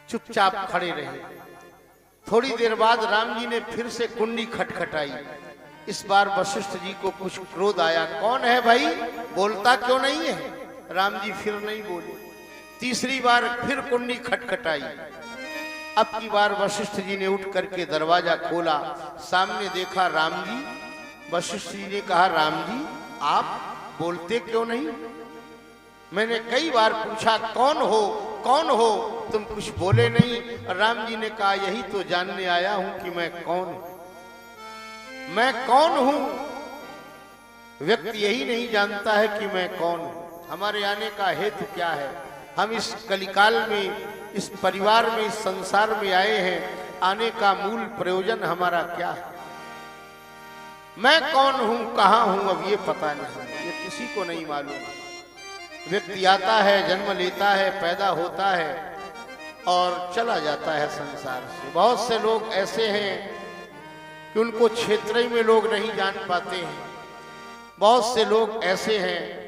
चुपचाप खड़े रहे। थोड़ी देर बाद राम जी ने फिर से कुंडी खटखटाई। इस बार वशिष्ठ जी को कुछ क्रोध आया, कौन है भाई, बोलता क्यों नहीं है? राम जी फिर नहीं बोले। तीसरी बार फिर कुंडी खटखटाई। अब की बार वशिष्ठ जी ने उठ करके दरवाजा खोला, सामने देखा राम जी। वशिष्ठ जी ने कहा, राम जी आप बोलते क्यों नहीं? मैंने कई बार पूछा कौन हो कौन हो, तुम कुछ बोले नहीं। राम जी ने कहा, यही तो जानने आया हूं कि मैं कौन हूं। मैं कौन हूं? व्यक्ति यही नहीं जानता है कि मैं कौन हूं। हमारे आने का हेतु क्या है? हम इस कलिकाल में, इस परिवार में, इस संसार में आए हैं। आने का मूल प्रयोजन हमारा क्या है? मैं कौन हूं, कहां हूं, अब ये पता नहीं, ये किसी को नहीं मालूम। व्यक्ति आता है, जन्म लेता है, पैदा होता है और चला जाता है संसार से। बहुत से लोग ऐसे हैं कि उनको क्षेत्र में लोग नहीं जान पाते हैं। बहुत से लोग ऐसे हैं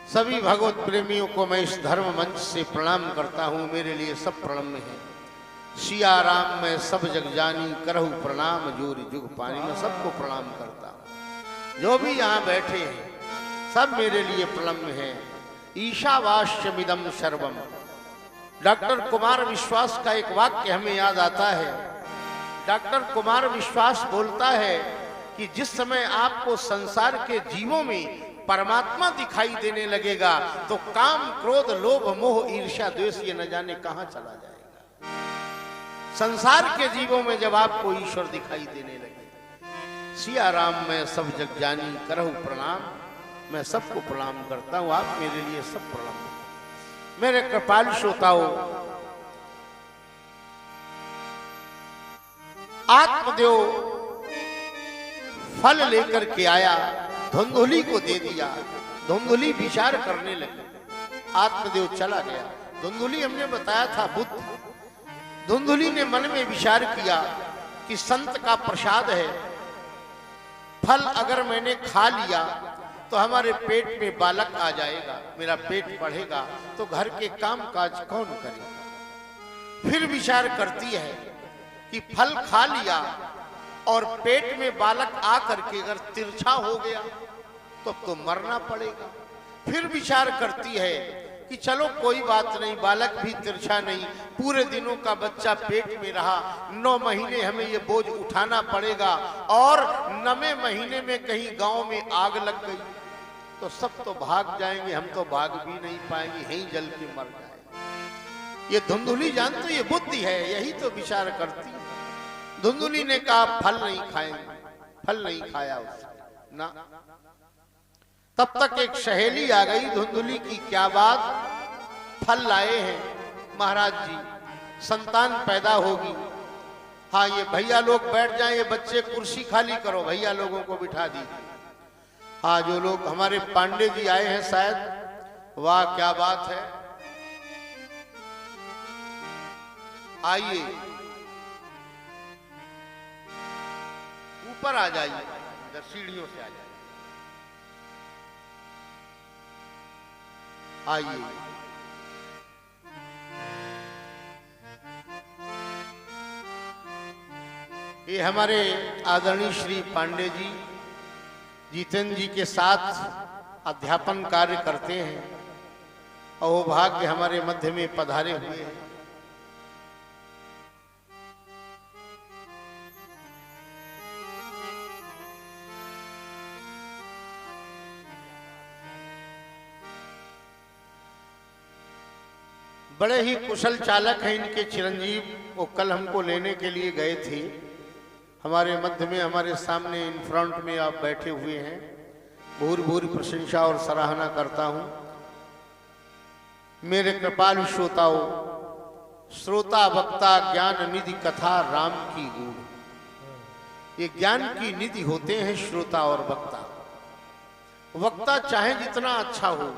सभी भगवत प्रेमियों को मैं इस धर्म मंच से प्रणाम करता हूं। मेरे लिए सब प्रणम्य है। सिया राम मैं सब जग जानी, करहु प्रणाम जोरी जुग पानी। मैं सबको प्रणाम करता हूं, जो भी यहाँ बैठे हैं सब मेरे लिए प्रणम्य है। ईशावास्यमिदं सर्वम। डॉक्टर कुमार विश्वास का एक वाक्य हमें याद आता है। डॉक्टर कुमार विश्वास बोलता है कि जिस समय आपको संसार के जीवों में परमात्मा दिखाई देने लगेगा तो काम, क्रोध, लोभ, मोह, ईर्ष्या, द्वेष ये न जाने कहां चला जाएगा। संसार के जीवों में जब आपको ईश्वर दिखाई देने लगे, सिया राम मैं सब जग जानी, करहु प्रणाम। मैं सबको प्रणाम करता हूं, आप मेरे लिए सब प्रणाम। मेरे कृपालु श्रोताओं, आत्मदेव फल लेकर के आया, धुंधुली को दे दिया। धुंधुली विचार करने लगी, आत्मदेव चला गया। धुंधुली हमने बताया था बुद्ध। धुंधुली ने मन में विचार किया कि संत का प्रसाद है, फल अगर मैंने खा लिया तो हमारे पेट में बालक आ जाएगा, मेरा पेट बढ़ेगा, तो घर के काम काज कौन करेगा। फिर विचार करती है कि फल खा लिया और पेट में बालक आ करके अगर तिरछा हो गया तो मरना पड़ेगा। फिर विचार करती है कि चलो कोई बात नहीं, बालक भी तिरछा नहीं, पूरे दिनों का बच्चा पेट में रहा, 9 महीने हमें ये बोझ उठाना पड़ेगा और 9वें महीने में कहीं गांव में आग लग गई तो सब तो भाग जाएंगे, हम तो भाग भी नहीं पाएंगे, यहीं जल के मर जाएंगे। ये धुंधुली जानती, ये बुद्धि है, यही तो विचार करती। धुंधुली ने कहा फल नहीं खाएंगे, फल नहीं खाया उसने ना। तब तक एक सहेली आ गई धुंधुली की, क्या बात, फल लाए हैं महाराज जी, संतान पैदा होगी। हाँ ये भैया लोग बैठ जाएं, ये बच्चे कुर्सी खाली करो, भैया लोगों को बिठा दी। हाँ जो लोग हमारे पांडे जी आए हैं शायद, वाह क्या बात है, आइए ऊपर आ जाइए, इधर सीढ़ियों से आ जाइए, आइए। ये हमारे आदरणीय श्री पांडे जी जितेंद्र जी के साथ अध्यापन कार्य करते हैं और वो भाग्य हमारे मध्य में पधारे हुए हैं। बड़े ही कुशल चालक हैं इनके चिरंजीव, वो कल हमको लेने के लिए गए थे। हमारे मध्य में, हमारे सामने इन फ्रंट में आप बैठे हुए हैं। भूरी भूरी प्रशंसा और सराहना करता हूं। मेरे कृपालु श्रोताओं, श्रोता वक्ता ज्ञान निधि कथा राम की गूढ़। ये ज्ञान की निधि होते हैं श्रोता और वक्ता। वक्ता चाहे जितना अच्छा हो,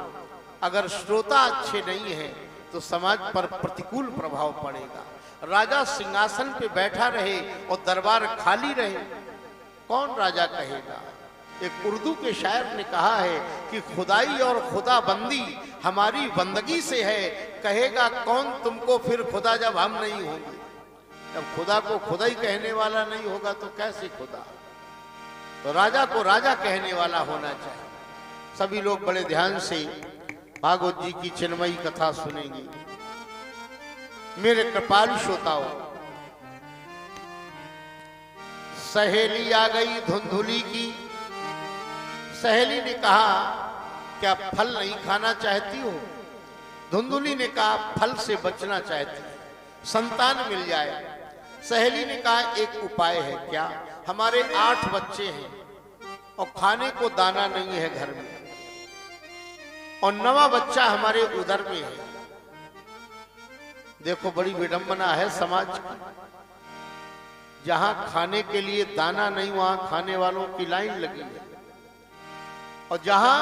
अगर श्रोता अच्छे नहीं है तो समाज पर प्रतिकूल प्रभाव पड़ेगा। राजा सिंहासन पे बैठा रहे और दरबार खाली रहे, कौन राजा कहेगा। एक उर्दू के शायर ने कहा है कि खुदाई और खुदा बंदी हमारी बंदगी से है, कहेगा कौन तुमको फिर खुदा जब हम नहीं होंगे। जब खुदा को खुदा ही कहने वाला नहीं होगा तो कैसे खुदा। तो राजा को राजा कहने वाला होना चाहिए। सभी लोग बड़े ध्यान से भागवत जी की चिन्मयी कथा सुनेंगे। मेरे कृपालु श्रोताओ, सहेली आ गई धुंधुली की। सहेली ने कहा क्या फल नहीं खाना चाहती हो? धुंधुली ने कहा फल से बचना चाहती है, संतान मिल जाए। सहेली ने कहा एक उपाय है। क्या? हमारे 8 बच्चे हैं और खाने को दाना नहीं है घर में, और 9वां बच्चा हमारे उदर में है। देखो बड़ी विडंबना है समाज की। जहां खाने के लिए दाना नहीं वहां खाने वालों की लाइन लगी है, और जहां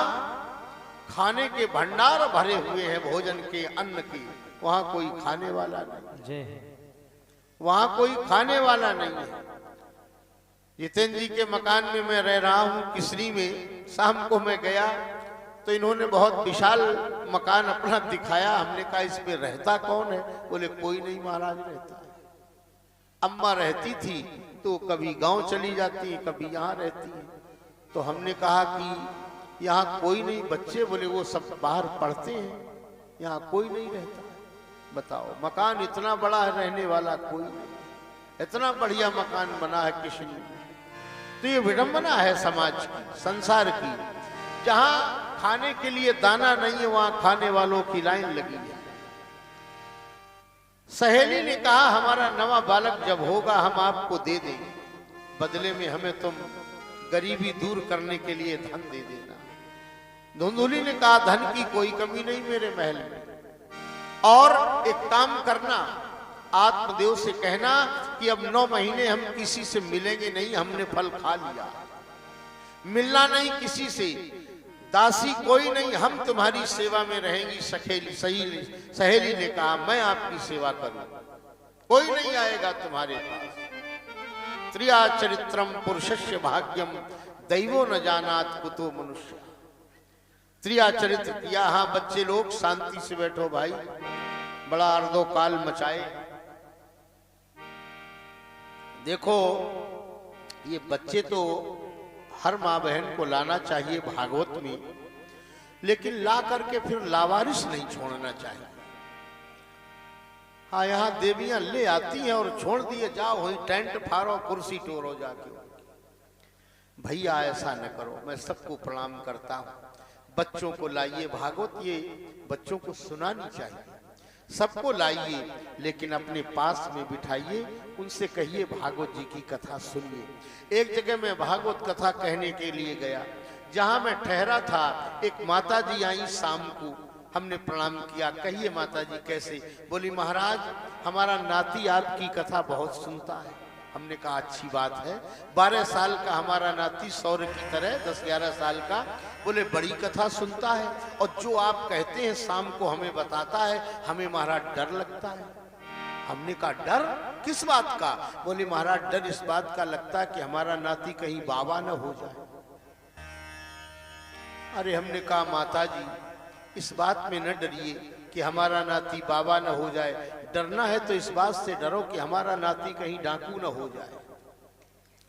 खाने के भंडार भरे हुए हैं भोजन के अन्न के, वहां कोई खाने वाला नहीं। वहां कोई खाने वाला नहीं है। जितेंद्र जी के मकान में मैं रह रहा हूं किसरी में। शाम को मैं गया तो इन्होंने बहुत विशाल मकान अपना दिखाया। हमने कहा इसमें रहता कौन है? बोले कोई नहीं महाराज रहता है। अम्मा रहती थी तो कभी गांव चली जाती है, कभी यहाँ रहती है। तो हमने कहा कि यहाँ कोई नहीं। बच्चे बोले वो सब बाहर पढ़ते हैं, यहाँ कोई नहीं रहता। बताओ, मकान इतना बड़ा है, रहने वाला कोई नहीं। इतना बढ़िया मकान बना है किसी ने। तो ये विडंबना है समाज की, संसार की। जहां खाने के लिए दाना नहीं है वहां खाने वालों की लाइन लगी है। सहेली ने कहा हमारा 9वां बालक जब होगा हम आपको दे देंगे, बदले में हमें तुम गरीबी दूर करने के लिए धन दे देना। धुंधुली ने कहा धन की कोई कमी नहीं मेरे महल में, और एक काम करना, आत्मदेव से कहना कि अब 9 महीने हम किसी से मिलेंगे नहीं, हमने फल खा लिया। मिलना नहीं किसी से, दासी कोई नहीं, हम तुम्हारी सेवा में रहेंगी। सहेली ने कहा मैं आपकी सेवा करूं, कोई नहीं आएगा तुम्हारे पास। त्रिया चरित्रम पुरुषस्य भाग्यम दैवो न जानात कुतो मनुष्य। त्रिया चरित्र किया। हाँ बच्चे लोग शांति से बैठो भाई, बड़ा अर्धो काल मचाए। देखो ये बच्चे तो हर माँ बहन को लाना चाहिए भागवत में, लेकिन ला करके फिर लावारिस नहीं छोड़ना चाहिए। हाँ यहाँ देवियां ले आती हैं और छोड़ दिए, जाओ वही टेंट फाड़ो, कुर्सी टोरो जाके। भैया ऐसा न करो, मैं सबको प्रणाम करता हूँ। बच्चों को लाइए भागवत, ये बच्चों को सुनानी चाहिए। सबको लाइए, लेकिन अपने पास में बिठाइए, उनसे कहिए भागवत जी की कथा सुनिए। एक जगह मैं भागवत कथा कहने के लिए गया, जहां मैं ठहरा था एक माता जी आई शाम को। हमने प्रणाम किया। कहिए माता जी कैसे? बोली महाराज हमारा नाती आपकी कथा बहुत सुनता है। हमने कहा अच्छी बात है। 12 साल का हमारा नाती सौर्य की तरह 10-11 साल का। बोले बड़ी कथा सुनता है, और जो आप कहते हैं शाम को हमें बताता है, हमें महाराज डर लगता है। हमने कहा डर किस बात का? बोले महाराज डर इस बात का लगता है कि हमारा नाती कहीं बाबा न हो जाए। अरे हमने कहा माता जी इस बात में न डरिए कि हमारा नाती बाबा न हो जाए। डरना है तो इस बात से डरो कि हमारा नाती कहीं डाकू न हो जाए।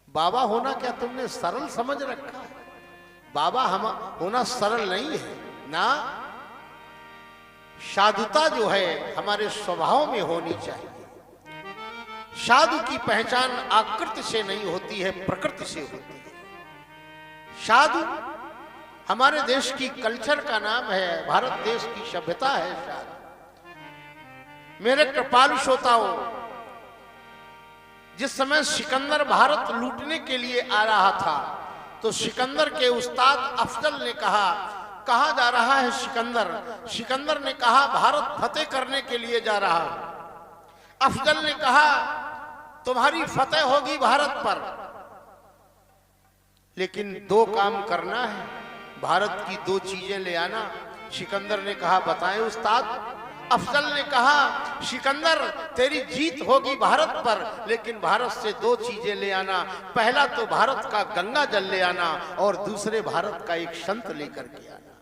बाबा होना क्या तुमने सरल समझ रखा है? बाबा हम होना सरल नहीं है ना। साधुता जो है हमारे स्वभाव में होनी चाहिए। साधु की पहचान आकृति से नहीं होती है, प्रकृति से होती है। साधु हमारे देश की कल्चर का नाम है, भारत देश की सभ्यता है साधु। मेरे कृपालु श्रोताओं, जिस समय सिकंदर भारत लूटने के लिए आ रहा था, तो सिकंदर के उस्ताद अफजल ने कहा जा रहा है सिकंदर। सिकंदर ने कहा भारत फतेह करने के लिए जा रहा है। अफजल ने कहा तुम्हारी फतेह होगी भारत पर, लेकिन 2 काम करना है, भारत की 2 चीजें ले आना। सिकंदर ने कहा बताएं उस्ताद। अफजल ने कहा, सिकंदर तेरी जीत होगी भारत पर, लेकिन भारत से दो चीजें ले आना। पहला तो भारत का गंगा जल ले आना और दूसरे भारत का एक संत लेकर के आना।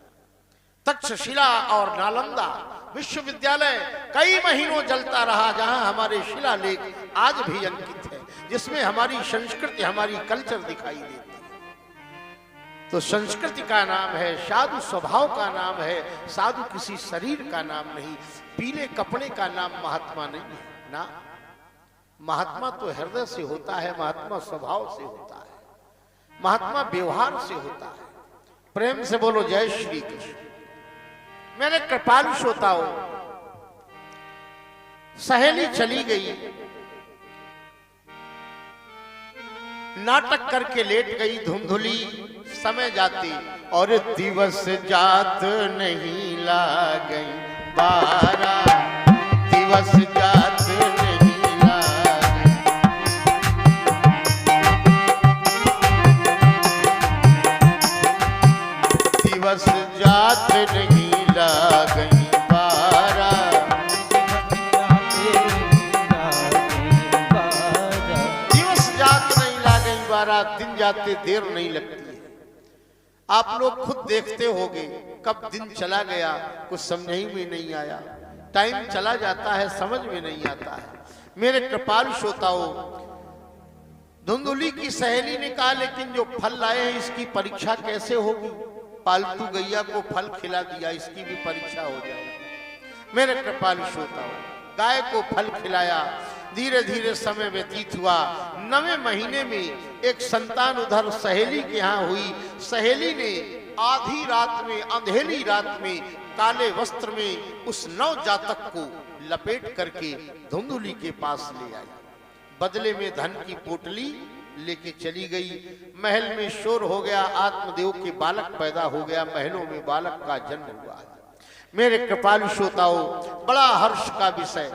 तक्षशिला और नालंदा विश्वविद्यालय कई महीनों जलता रहा, जहां हमारे शिलालेख आज भी अंकित है, जिसमें हमारी संस्कृति, हमारी कल्चर दिखाई देती है। तो संस्कृति का नाम है, साधु स्वभाव का नाम है, साधु किसी शरीर का नाम नहीं, पीले कपड़े का नाम महात्मा नहीं है ना। महात्मा तो हृदय से होता है, महात्मा स्वभाव से होता है, महात्मा व्यवहार से होता है। प्रेम से बोलो जय श्री कृष्ण। मेरे कृपालु श्रोताओं, सहेली चली गई, नाटक करके लेट गई धुंधुली, समय जाती और दिवस जात नहीं लागई बारा, दिवस जात नहीं लागई। दिवस जात नहीं लागई बारा, दिवस जात नहीं लागई बारा, दिन जाते देर नहीं लगती। आप लोग खुद देखते होंगे, कब दिन चला गया कुछ समझ में नहीं आया, टाइम चला जाता है समझ में नहीं आता है। मेरे कृपालु श्रोताओं, धुंधुली की सहेली ने कहा, लेकिन जो फल लाए हैं इसकी परीक्षा कैसे होगी? पालतू गैया को फल खिला दिया, इसकी भी परीक्षा हो जाएगी। मेरे कृपालु श्रोताओं, गाय को फल खिलाया, धीरे धीरे समय व्यतीत हुआ। 9वें महीने में एक संतान उधर सहेली के यहाँ हुई। सहेली ने आधी रात में, अंधेरी रात में, काले वस्त्र में उस नवजातक को लपेट करके धुंधुली के पास ले आई। बदले में धन की पोटली लेके चली गई। महल में शोर हो गया, आत्मदेव के बालक पैदा हो गया, महलों में बालक का जन्म हुआ। मेरे कृपालु श्रोताओं, बड़ा हर्ष का विषय,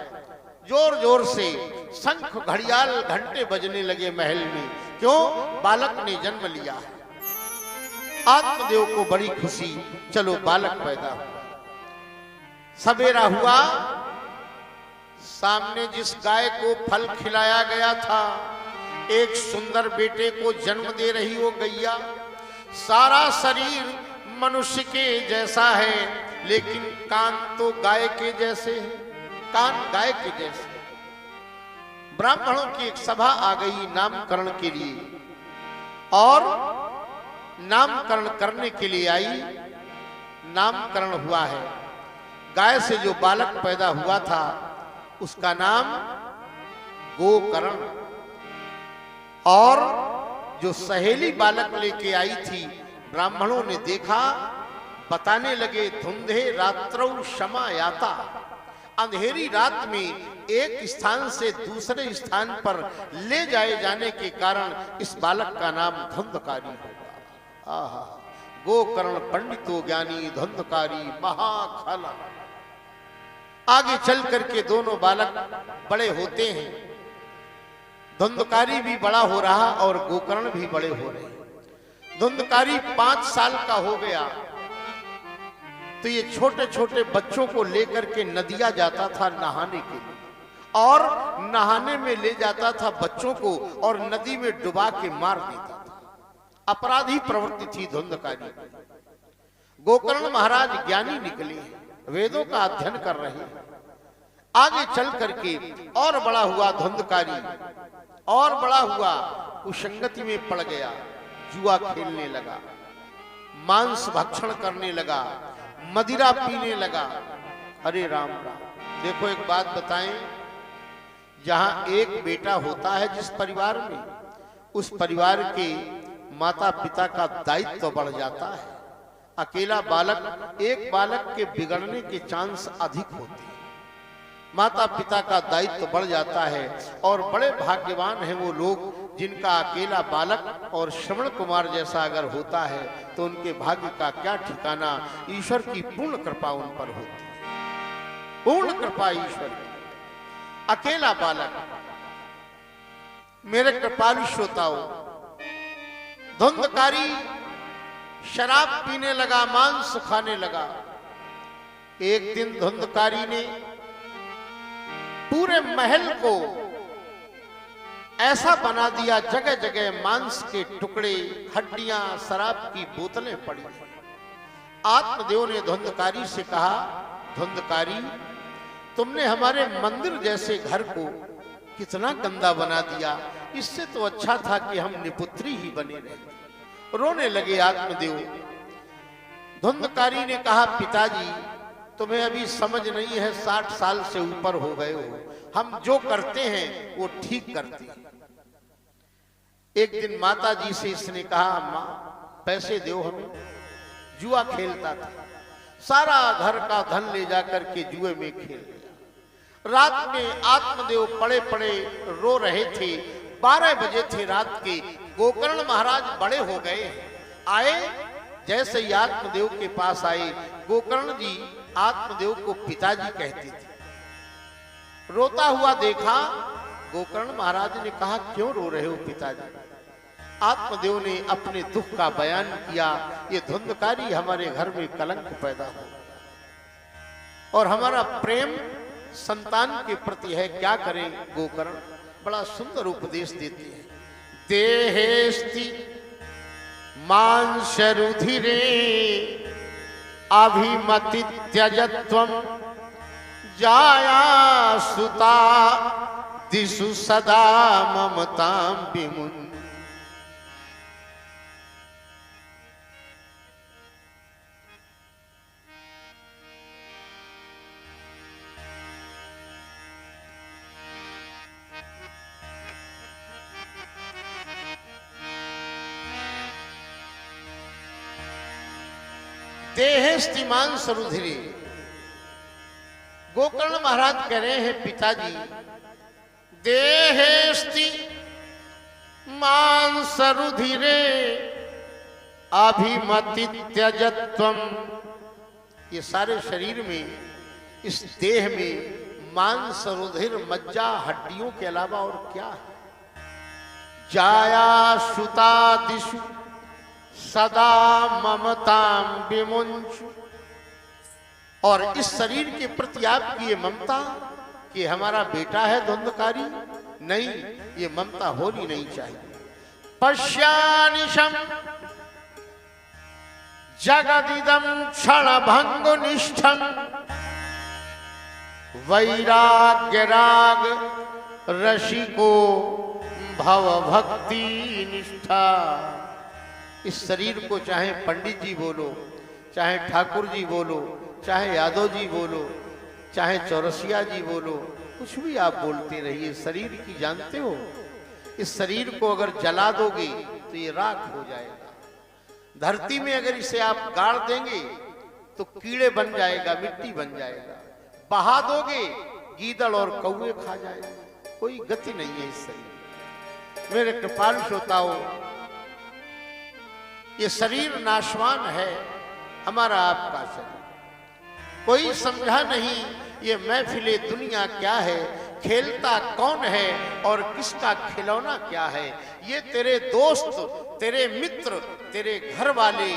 जोर जोर से शंख घड़ियाल घंटे बजने लगे महल में। क्यों? बालक ने जन्म लिया है। आत्मदेव को बड़ी खुशी, चलो बालक पैदा हुआ। सवेरा हुआ, सामने जिस गाय को फल खिलाया गया था, एक सुंदर बेटे को जन्म दे रही वो गैया। सारा शरीर मनुष्य के जैसा है, लेकिन कान तो गाय के जैसे हैं, कान गाय के जैसे। ब्राह्मणों की एक सभा आ गई नामकरण के लिए, और नामकरण करने के लिए आई। नामकरण हुआ है, गाय से जो बालक पैदा हुआ था उसका नाम गोकर्ण। और जो सहेली बालक लेके आई थी, ब्राह्मणों ने देखा, बताने लगे, धुंधे रात्रौ क्षमा याता। अंधेरी रात में एक स्थान से दूसरे स्थान पर ले जाए जाने के कारण इस बालक का नाम धुंधकारी होगा। आहा, गोकर्ण पंडितो ज्ञानी धुंधकारी महाखल। आगे चल करके दोनों बालक बड़े होते हैं। धुंधकारी भी बड़ा हो रहा और गोकर्ण भी बड़े हो रहे। धुंधकारी 5 साल का हो गया तो ये छोटे छोटे बच्चों को लेकर के नदिया जाता था नहाने के लिए, और नहाने में ले जाता था बच्चों को और नदी में डुबा के मार देता था। अपराधी प्रवृत्ति थी धुंधकारी। गोकर्ण महाराज ज्ञानी निकले, वेदों का अध्ययन कर रहे हैं। आगे चल करके और बड़ा हुआ धुंधकारी, और बड़ा हुआ, कुसंगति में पड़ गया, जुआ खेलने लगा, मांस भक्षण करने लगा, मदिरा पीने लगा। अरे राम राम। देखो एक बात बताएं, जहां एक बेटा होता है जिस परिवार में, उस परिवार के माता पिता का दायित्व बढ़ जाता है। अकेला बालक, एक बालक के बिगड़ने के चांस अधिक होते हैं। माता पिता का दायित्व बढ़ जाता है, और बड़े भाग्यवान हैं वो लोग जिनका अकेला बालक और श्रवण कुमार जैसा अगर होता है तो उनके भाग्य का क्या ठिकाना। ईश्वर की पूर्ण कृपा उन पर होती है, पूर्ण कृपा ईश्वर की। अकेला बालक। मेरे कृपालु श्रोताओं, धुंधकारी शराब पीने लगा, मांस खाने लगा, एक दिन धुंधकारी ने पूरे महल को ऐसा बना दिया, जगह जगह मांस के टुकड़े, हड्डियां, शराब की बोतलें पड़ी। आत्मदेव ने धुंधकारी से कहा, धुंधकारी, तुमने हमारे मंदिर जैसे घर को कितना गंदा बना दिया। इससे तो अच्छा था कि हम निपुत्री ही बने रहे। रोने लगे आत्मदेव। धुंधकारी ने कहा, पिताजी, तुम्हें अभी समझ नहीं है, 60 साल से ऊपर हो गए हो। हम जो करते हैं वो ठीक करते हैं। एक दिन माता जी से इसने कहा, माँ पैसे दो हमें। जुआ खेलता था, सारा घर का धन ले जाकर के जुए में खेल लिया। रात में आत्मदेव पड़े पड़े रो रहे थे। 12 बजे थे रात के। गोकर्ण महाराज बड़े हो गए, आए। जैसे ही आत्मदेव के पास आए, गोकर्ण जी आत्मदेव को पिताजी कहते थे। रोता हुआ देखा, गोकर्ण महाराज ने कहा, क्यों रो रहे हो पिताजी? आत्मदेव ने अपने दुख का बयान किया, ये धुंधकारी हमारे घर में कलंक पैदा हो और हमारा प्रेम संतान के प्रति है, क्या करें? गोकर्ण बड़ा सुंदर उपदेश देते हैं। देहेस्ति मांस रुधिरे अभिमति त्यजत्वम जाया सुता दिशु सदा ममतां विमुन। देहेस्ति मांस रुधिरे। गोकर्ण महाराज कह रहे हैं, पिताजी, देहेस्ति मांस रुधिरे अभिमति त्यजत्वम। ये सारे शरीर में, इस देह में मांस रुधिर मज्जा हड्डियों के अलावा और क्या है? जाया सुता दिशु सदा ममतां विमुंचु। और इस शरीर के प्रति आपकी ये ममता कि हमारा बेटा है धुंधकारी, नहीं, ये ममता होनी नहीं चाहिए। पश्यानिशम जगदिदम क्षण भंग निष्ठम वैराग्य राग रसिको भव भक्ति निष्ठा। इस शरीर को चाहे पंडित जी बोलो, चाहे ठाकुर जी बोलो, चाहे यादव जी बोलो, चाहे चौरसिया जी बोलो, कुछ भी आप बोलते रहिए, शरीर की जानते हो, इस शरीर को अगर जला दोगे तो ये राख हो जाएगा। धरती में अगर इसे आप गाड़ देंगे तो कीड़े बन जाएगा, मिट्टी बन जाएगा। बहा दोगे, गीदड़ और कौवे खा जाएगा। कोई गति नहीं है इस शरीर। मेरे कृपाल श्रोताओं, ये शरीर नाशवान है, हमारा आपका शरीर। कोई समझा नहीं ये महफिले दुनिया क्या है, खेलता कौन है और किसका खिलौना क्या है। ये तेरे दोस्त, तेरे मित्र, तेरे घर वाले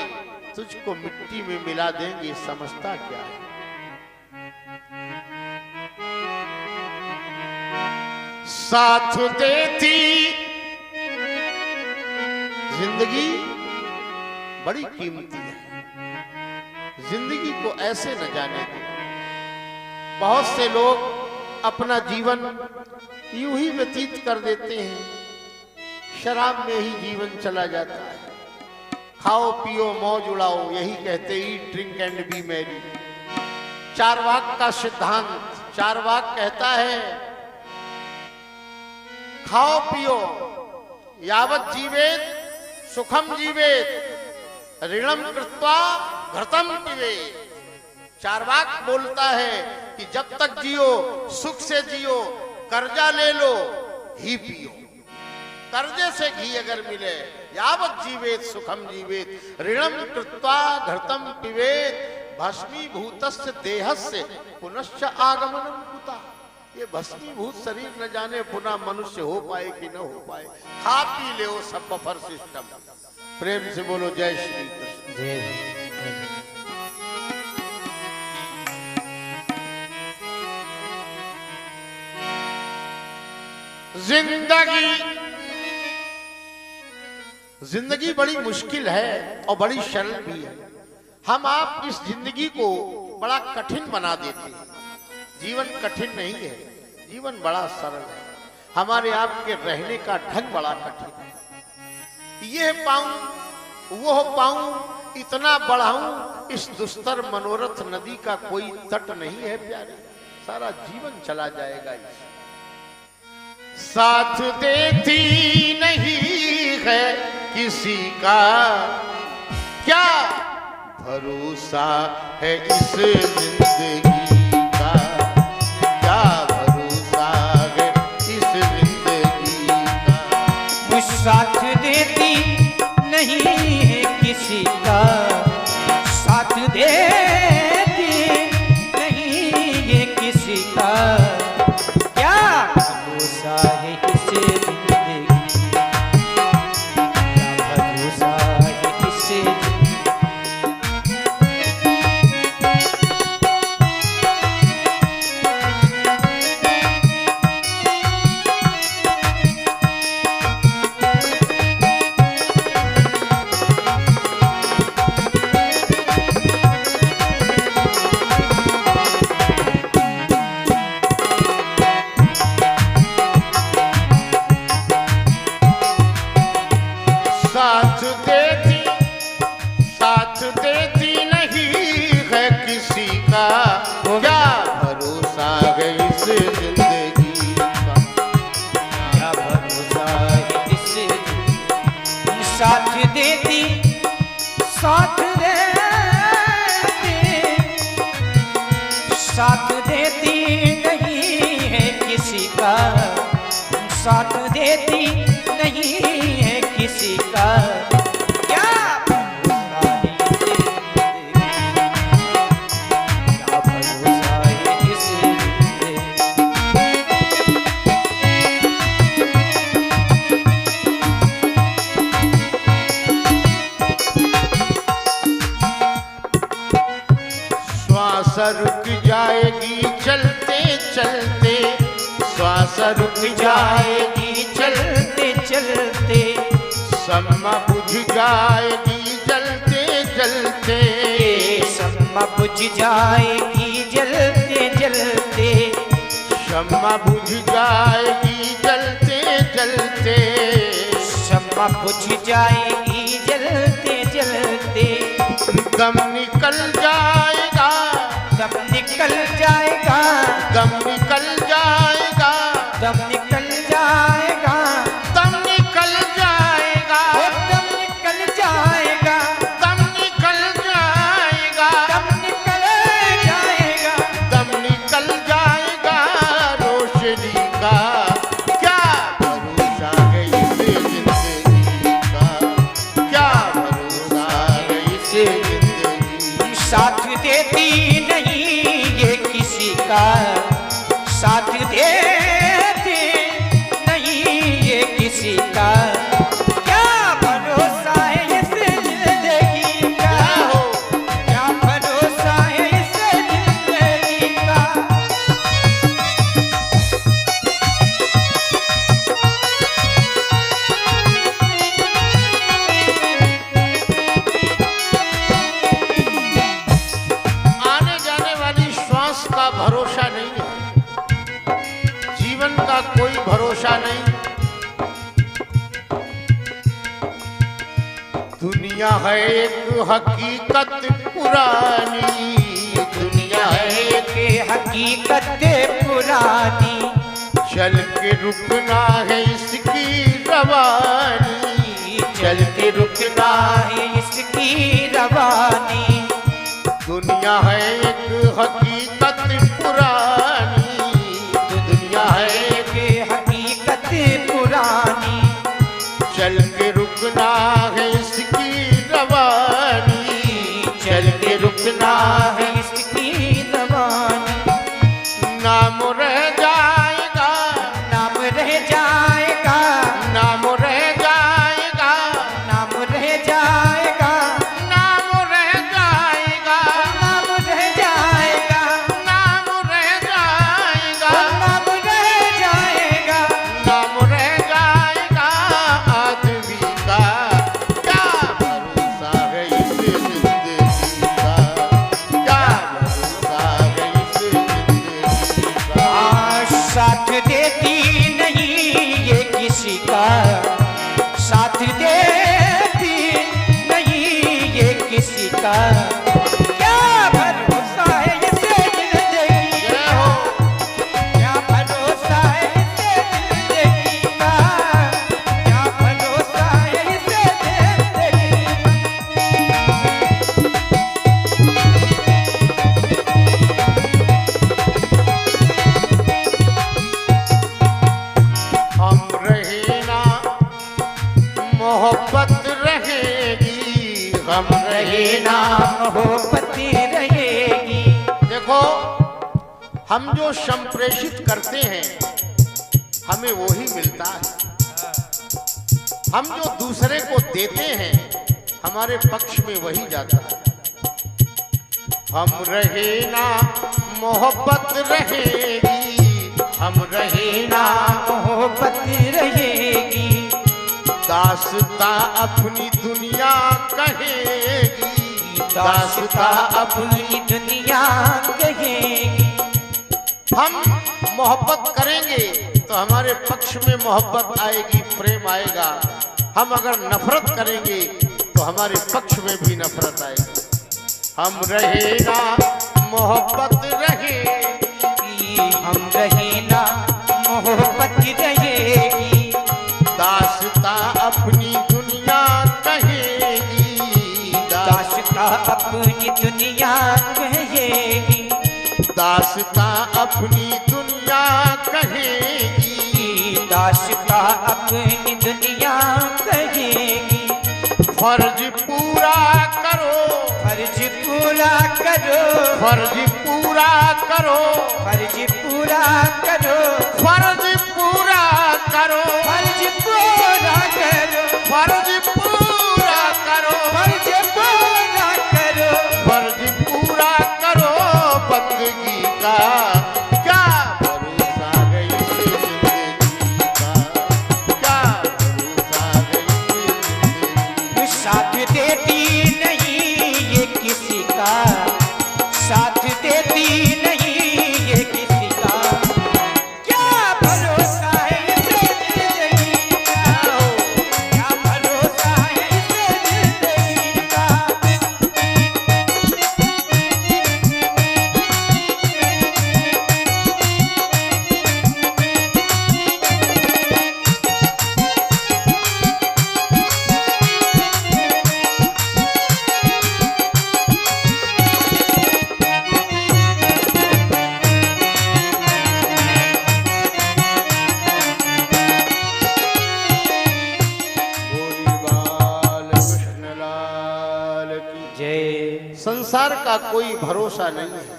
तुझको मिट्टी में मिला देंगे, समझता क्या है? साथ देती जिंदगी बड़ी कीमती है। जिंदगी को ऐसे न जाने दो। बहुत से लोग अपना जीवन यूं ही व्यतीत कर देते हैं, शराब में ही जीवन चला जाता है। खाओ पियो मौज उड़ाओ, यही कहते, eat drink and be merry. Charvaka का सिद्धांत, चारवाक कहता है खाओ पियो, यावत जीवेत सुखम जीवेत, ऋणम कृत्वा घृतम पिबेत। चारवाक बोलता है कि जब तक जियो सुख से जियो, कर्जा ले लो घी पियो। कर्जे से घी अगर मिले, यावत जीवेत सुखम जीवेत, ऋणम कृत्वा घृतम पिबेत, भस्मीभूतस्य देहस्य पुनश्च आगमनम कुतः। ये भस्मीभूत शरीर न जाने पुनः मनुष्य हो पाए कि न हो पाए। खा पी ले सब बफर सिस्टम। प्रेम से बोलो जय श्री कृष्ण। जय जिंदगी बड़ी मुश्किल है और बड़ी सरल भी है। हम आप इस जिंदगी को बड़ा कठिन बना देते हैं। जीवन कठिन नहीं है, जीवन बड़ा सरल है। हमारे आपके रहने का ढंग बड़ा कठिन है। यह पाऊं वो पाऊं, इतना बढ़ाऊं, इस दुस्तर मनोरथ नदी का कोई तट नहीं है प्यारे। सारा जीवन चला जाएगा। साथ देती नहीं है किसी का, क्या भरोसा है इस जिंदगी का, क्या भरोसा है इस जिंदगी का। वो साथ देती नहीं है किसी का, साथ देती नहीं है किसी का, क्या भरोसा है इस जिंदगी, क्या भरोसा है इस जिंदगी। साथ देती नहीं है किसी का, क्या भरोसा है इस जिंदगी का, क्या भरोसा है इस जिंदगी। साथ देती साथ देती नहीं है किसी का, साथ देती नहीं है किसी का, क्या भरोसा है इस जिंदगी, क्या भरोसा है इस जिंदगी। श्वास रुक जाएगी चलते चलते, श्वास रुक जाएगी चलते चलते, शम्मा बुझ जाएगी जलते जलते, शम्मा बुझ जाएगी जलते जलते, शम्मा बुझ जाएगी जलते जलते, शम्मा बुझ जाएगी जलते जलते, दम निकल जाएगा, दम निकल जाएगा, दम निकल जाएगा, दम निकल जाएगा, दम निकल जाएगा, दम निकल जाएगा, दम निकल जाएगा, दम निकल जाएगा, दम निकल जाएगा रोशनी का, क्या भरोसा है इस जिंदगी का, क्या भरोसा है इस जिंदगी। साथ देती नहीं ये किसी का, साथ देती नहीं ये किसी का, क्या भरोसा है इस जिंदगी का, क्या भरोसा है इस जिंदगी का। आने जाने वाली श्वास का भरोसा नहीं है, जीवन का कोई भरोसा नहीं। दुनिया है एक हकीकत पुरानी, दुनिया है एक हकीकत पुरानी, चल के रुकना है इसकी रवानी, चल के रुकना है इसकी रवानी। दुनिया है एक हकीकत पुरानी, दुनिया है एक हकीकत पुरानी, चल के रुकना है इसकी रवानी, चल के रुकना है इसकी रवानी। नाम रह जाएगा, नाम रह जाएगा, नाम रह जाएगा, नाम रह जाएगा, नाम रह जाएगा, नाम रह जाएगा, मोहब्बत रहेगी। देखो, हम जो संप्रेषित करते हैं हमें वही मिलता है, हम जो दूसरे को देते हैं हमारे पक्ष में वही जाता है। हम रहे ना मोहब्बत रहेगी, हम रहे ना मोहब्बत रहेगी। दास्ता अपनी दुनिया कहेगी, दास्ता अपनी दुनिया कहेगी। हम मोहब्बत करेंगे तो हमारे पक्ष में मोहब्बत आएगी, प्रेम आएगा। हम अगर नफरत करेंगे तो हमारे पक्ष में भी नफरत आएगी। हम रहे ना मोहब्बत रहेगी, हम रहे ना मोहब्बत रहेगी। दास्ता अपनी दुनिया कहेगी, दास्ता अपनी दुनिया कहेगी। दास्ता अपनी दुनिया कहेगी, दास्ता अपनी दुनिया कहेगी। फर्ज पूरा करो, फर्ज पूरा करो, फर्ज पूरा करो, फर्ज पूरा करो, फर्ज पूरा करो, फर्ज पूरा करो, फर्ज पूरा करो, फर्ज पूरा करो। फर्ज पूरा करो। बंदगी का क्या भरोसा गई जिंदगी का, क्या भरोसा गई जिंदगी। साथ देती नहीं ये किसी का, साथ देती नहीं ये किसी का। क्या भरोसा है इसे जिंदगी का, क्या भरोसा है इसे जिंदगी का। संसार का कोई भरोसा नहीं है।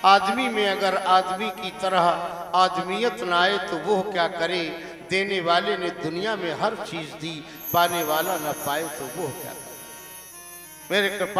आदमी में अगर आदमी की तरह आदमियत न आए तो वो क्या करे। देने वाले ने दुनिया में हर चीज दी, पाने वाला न पाए तो वो क्या करे। मेरे कृपा